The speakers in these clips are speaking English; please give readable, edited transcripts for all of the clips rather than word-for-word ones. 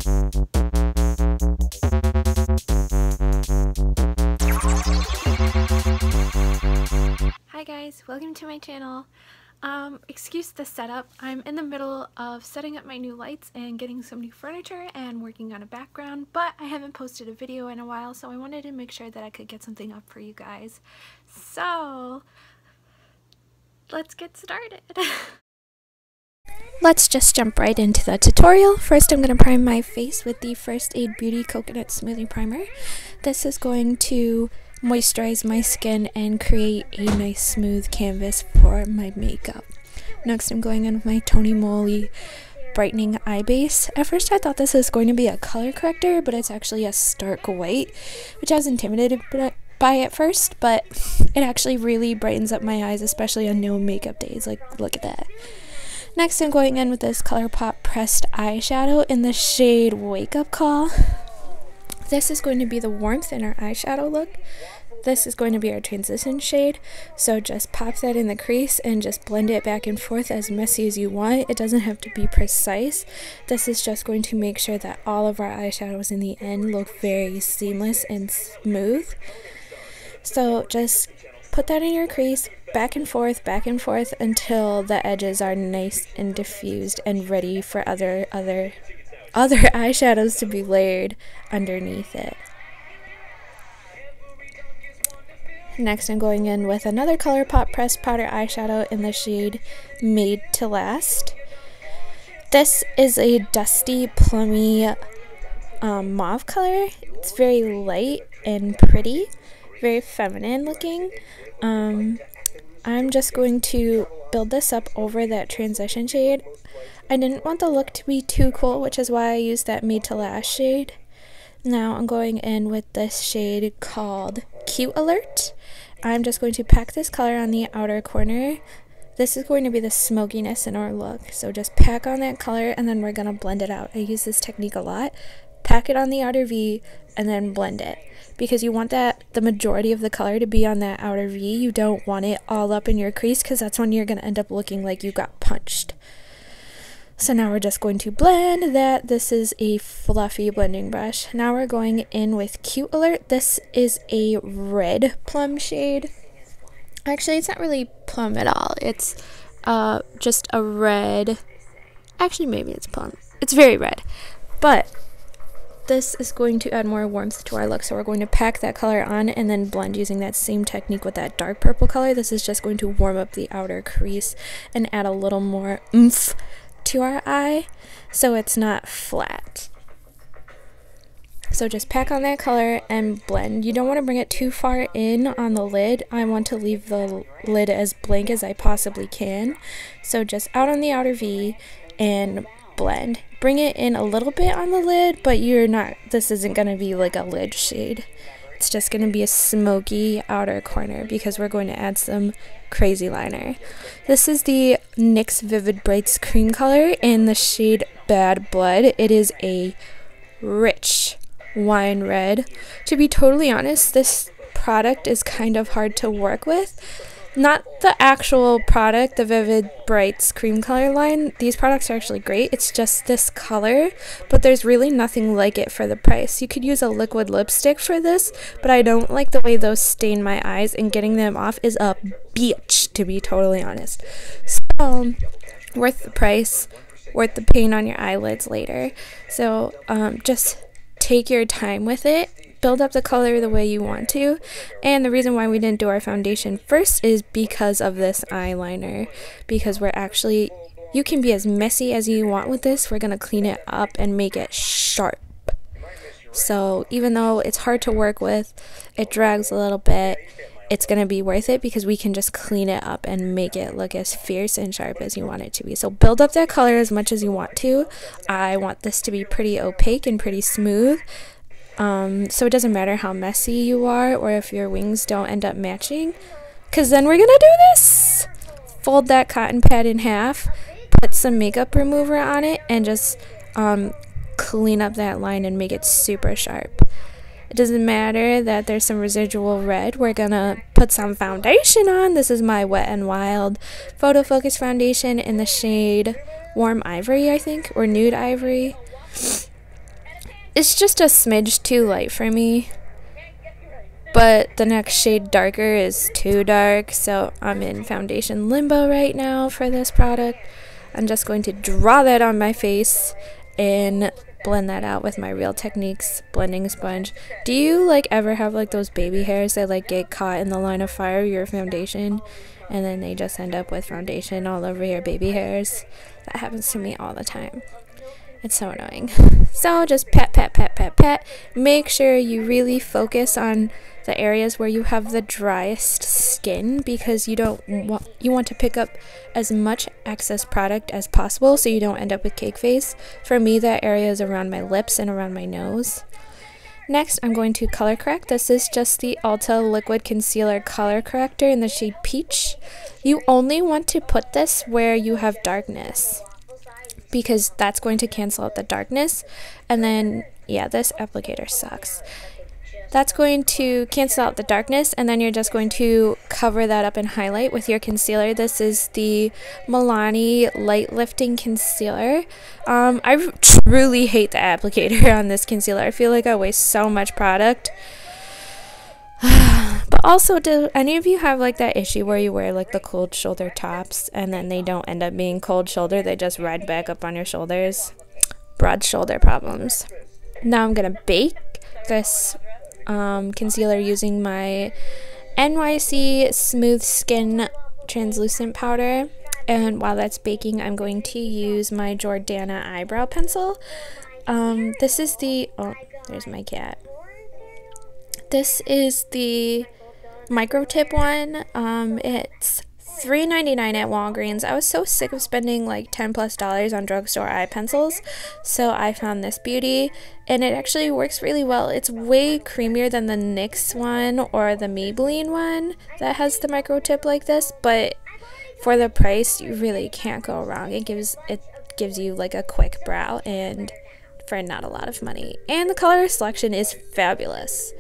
Hi guys, welcome to my channel. Excuse the setup. I'm in the middle of setting up my new lights and getting some new furniture and working on a background, but I haven't posted a video in a while, so I wanted to make sure that I could get something up for you guys. So, let's get started. Let's just jump right into the tutorial. First, I'm going to prime my face with the First Aid Beauty Coconut Smoothie Primer. This is going to moisturize my skin and create a nice smooth canvas for my makeup. Next, I'm going in with my Moly Brightening Eye Base. At first, I thought this was going to be a color corrector, but it's actually a stark white, which I was intimidated by at first, but it actually really brightens up my eyes, especially on no makeup days. Like, look at that. Next, I'm going in with this Colourpop pressed eyeshadow in the shade Wakeup Call. This is going to be the warmth in our eyeshadow look. This is going to be our transition shade, so just pop that in the crease and just blend it back and forth as messy as you want. It doesn't have to be precise. This is just going to make sure that all of our eyeshadows in the end look very seamless and smooth. So just put that in your crease, back and forth until the edges are nice and diffused and ready for other eyeshadows to be layered underneath it. Next, I'm going in with another Colourpop pressed powder eyeshadow in the shade Made to Last. This is a dusty, plummy mauve color. It's very light and pretty, very feminine looking. I'm just going to build this up over that transition shade. I didn't want the look to be too cool, which is why I used that Made to Last shade. Now I'm going in with this shade called Cute Alert. I'm just going to pack this color on the outer corner. This is going to be the smokiness in our look. So just pack on that color and then we're going to blend it out. I use this technique a lot. Pack it on the outer V and then blend it. Because you want the majority of the color to be on that outer V. You don't want it all up in your crease because that's when you're going to end up looking like you got punched. So now we're just going to blend that. This is a fluffy blending brush. Now we're going in with Cute Alert. This is a red plum shade. Actually, it's not really plum at all. It's just a red. Actually, maybe it's plum. It's very red. But this is going to add more warmth to our look. So we're going to pack that color on and then blend using that same technique with that dark purple color. This is just going to warm up the outer crease and add a little more oomph to our eye so it's not flat. So just pack on that color and blend. You don't want to bring it too far in on the lid. I want to leave the lid as blank as I possibly can. So just out on the outer V and blend. Bring it in a little bit on the lid, but this isn't going to be like a lid shade. It's just going to be a smoky outer corner because we're going to add some crazy liner. This is the NYX Vivid Brights cream color in the shade Bad Blood. It is a rich wine red. To be totally honest, this product is kind of hard to work with. Not the actual product, the Vivid Brights cream color line. These products are actually great. It's just this color, but there's really nothing like it for the price. You could use a liquid lipstick for this, but I don't like the way those stain my eyes, and getting them off is a bitch, to be totally honest. So, worth the price, worth the pain on your eyelids later. So, just take your time with it. Build up the color the way you want to. And the reason why we didn't do our foundation first is because of this eyeliner. Because you can be as messy as you want with this. We're going to clean it up and make it sharp. So even though it's hard to work with, it drags a little bit, it's going to be worth it because we can just clean it up and make it look as fierce and sharp as you want it to be. So build up that color as much as you want to. I want this to be pretty opaque and pretty smooth. So it doesn't matter how messy you are or if your wings don't end up matching, because then we're gonna do this. Fold that cotton pad in half, put some makeup remover on it, and just clean up that line and make it super sharp. It doesn't matter that there's some residual red. We're gonna put some foundation on. This is my Wet n Wild Photo Focus foundation in the shade Warm Ivory, I think, or Nude Ivory. It's just a smidge too light for me. But the next shade darker is too dark, so I'm in foundation limbo right now for this product. I'm just going to draw that on my face and blend that out with my Real Techniques blending sponge. Do you like ever have like those baby hairs that like get caught in the line of fire of your foundation and then they just end up with foundation all over your baby hairs? That happens to me all the time. It's so annoying. So just pat, pat, pat, pat, pat. Make sure you really focus on the areas where you have the driest skin, because you want to pick up as much excess product as possible so you don't end up with cake face. For me, that area is around my lips and around my nose. Next, I'm going to color correct. This is just the Ulta Liquid Concealer Color Corrector in the shade Peach. You only want to put this where you have darkness, because that's going to cancel out the darkness. And then, yeah, this applicator sucks. That's going to cancel out the darkness, and then you're just going to cover that up and highlight with your concealer. This is the Milani Light Lifting Concealer. I truly hate the applicator on this concealer. I feel like I waste so much product. But also, do any of you have like that issue where you wear like the cold shoulder tops and then they don't end up being cold shoulder, they just ride back up on your shoulders? Broad shoulder problems. Now I'm gonna bake this concealer using my NYC Smooth Skin Translucent Powder, and while that's baking, I'm going to use my Jordanna eyebrow pencil. This is the, oh, there's my cat. This is the micro tip one. It's $3.99 at Walgreens. I was so sick of spending like $10+ on drugstore eye pencils, so I found this beauty, and it actually works really well. It's way creamier than the NYX one or the Maybelline one that has the micro tip like this, but for the price, you really can't go wrong. It gives you like a quick brow, and for not a lot of money, and the color selection is fabulous.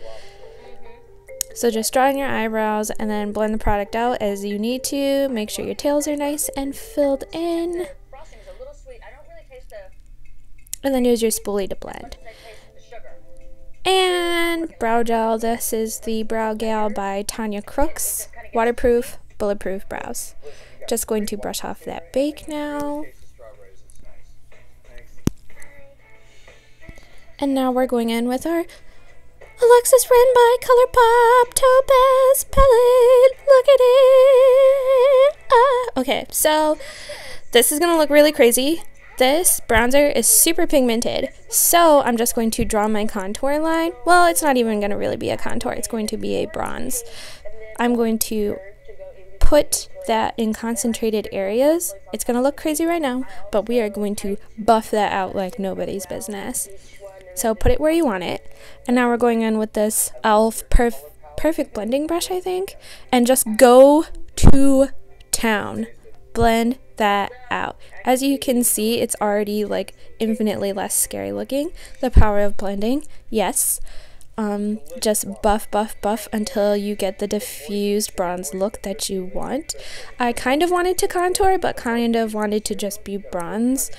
So just draw in your eyebrows and then blend the product out as you need to. Make sure your tails are nice and filled in. And then use your spoolie to blend. And brow gel. This is the Brow Gal by Tanya Crooks. Waterproof, bulletproof brows. Just going to brush off that bake now. And now we're going in with our Alexis Ren by Colourpop Topaz palette. Look at it. Okay, so this is gonna look really crazy. This bronzer is super pigmented, so I'm just going to draw my contour line. Well, it's not even gonna really be a contour, it's going to be a bronze. I'm going to put that in concentrated areas. It's gonna look crazy right now, but we are going to buff that out like nobody's business. So put it where you want it. And now we're going in with this e.l.f. Perfect blending brush, I think. And just go to town. Blend that out. As you can see, it's already like infinitely less scary looking. The power of blending, yes. Just buff, buff, buff until you get the diffused bronze look that you want. I kind of wanted to contour, but kind of wanted to just be bronze.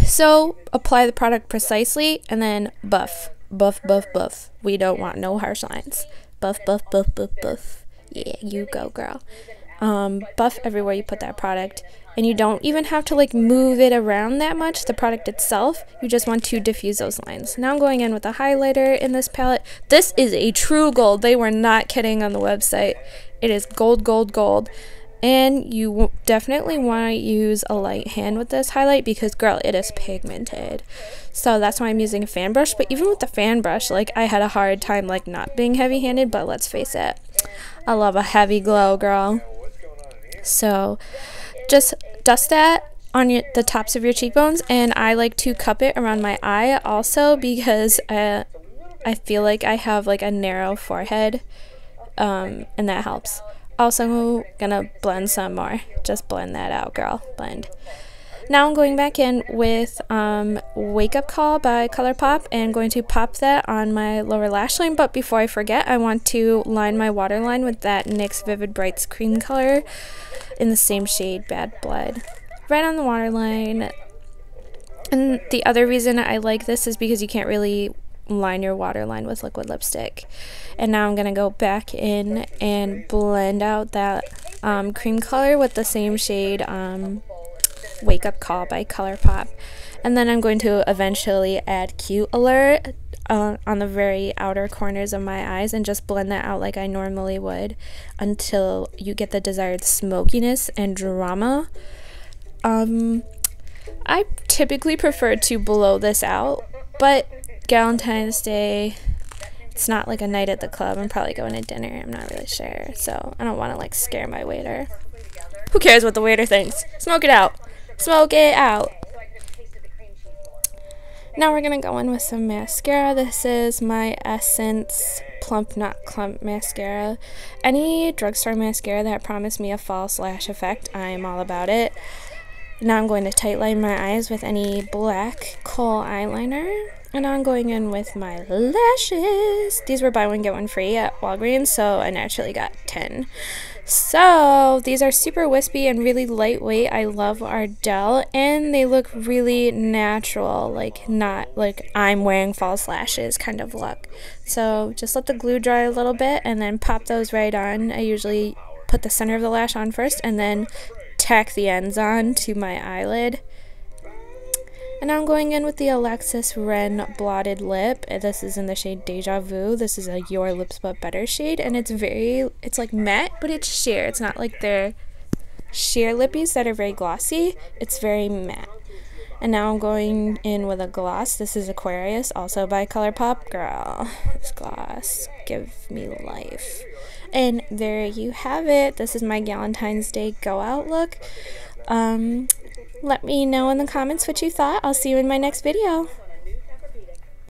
So apply the product precisely and then buff, buff, buff, buff. We don't want no harsh lines. Buff, buff, buff, buff, buff. Yeah, you go, girl. Buff everywhere you put that product, and you don't even have to like move it around that much, the product itself. You just want to diffuse those lines. Now I'm going in with a highlighter in this palette. This is a true gold. They were not kidding on the website. It is gold, gold, gold. And you definitely want to use a light hand with this highlight because, girl, it is pigmented. So that's why I'm using a fan brush. But even with the fan brush, like, I had a hard time, like, not being heavy-handed. But let's face it, I love a heavy glow, girl. So just dust that on the tops of your cheekbones. And I like to cup it around my eye also because I feel like I have, like, a narrow forehead. And that helps. Also gonna blend some more. Just blend that out, girl. Blend. Now I'm going back in with Wakeup Call by Colourpop and going to pop that on my lower lash line. But before I forget, I want to line my waterline with that NYX Vivid Brights cream color in the same shade, Bad Blood. Right on the waterline. And the other reason I like this is because you can't really line your waterline with liquid lipstick. And now I'm going to go back in and blend out that cream color with the same shade Wakeup Call by Colourpop. And then I'm going to eventually add Cute Alert on the very outer corners of my eyes and just blend that out like I normally would until you get the desired smokiness and drama. I typically prefer to blow this out, but Galentine's Day, it's not like a night at the club. I'm probably going to dinner. I'm not really sure, so I don't want to like scare my waiter. Who cares what the waiter thinks? Smoke it out. Smoke it out. Now we're going to go in with some mascara. This is my Essence Plump Not Clump mascara. Any drugstore mascara that promised me a false lash effect, I'm all about it. Now I'm going to tightline my eyes with any black kohl eyeliner. And now I'm going in with my lashes. These were buy one get one free at Walgreens, so I naturally got 10. So these are super wispy and really lightweight. I love Ardell, and they look really natural, like not like I'm wearing false lashes kind of look. So just let the glue dry a little bit and then pop those right on. I usually put the center of the lash on first and then tack the ends on to my eyelid. And now I'm going in with the Alexis Ren Blotted Lip. This is in the shade Deja Vu. This is a Your Lips But Better shade, and it's like matte, but it's sheer. It's not like their sheer lippies that are very glossy. It's very matte. And now I'm going in with a gloss. This is Aquarius, also by Colourpop. Girl, this gloss, give me life. And there you have it. This is my Galentine's Day Go Out look. Let me know in the comments what you thought. I'll see you in my next video.